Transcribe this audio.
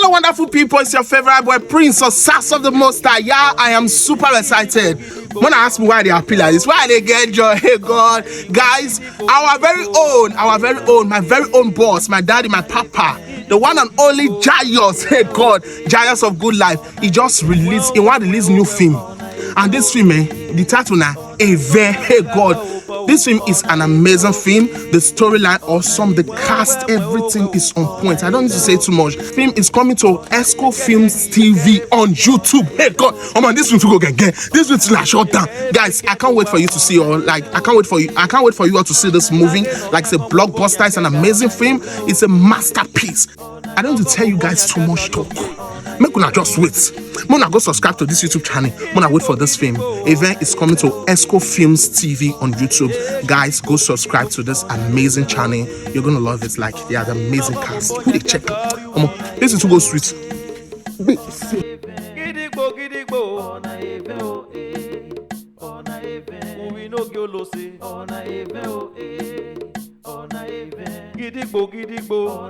Hello, wonderful people. It's your favorite boy, Prince or Sass of the Most High. Yeah, I am super excited. When I ask me why they are like this, why they get joy? Hey, God. Guys, our very own, my very own boss, my daddy, my papa, the one and only Jaius, hey, God, Jaius of Good Life. He just released, new film. And this film, the title now, hey, God. This film is an amazing film. The storyline awesome. The cast, everything is on point. I don't need to say too much. Film is coming to Esco Films TV on YouTube. Hey God, oh man, this film to go again. This film to shut down. Guys, I can't wait for you to see I can't wait for you all to see this movie. Like it's a blockbuster. It's an amazing film. It's a masterpiece. I don't need to tell you guys too much talk. Make una just wait. Mona go subscribe to this YouTube channel. Mona wait for this film. Event is coming to Esco Films TV on YouTube. Guys, go subscribe to this amazing channel. You're gonna love it. Like they are the amazing cast. Who they check? This is to go sweet. Gidigbo,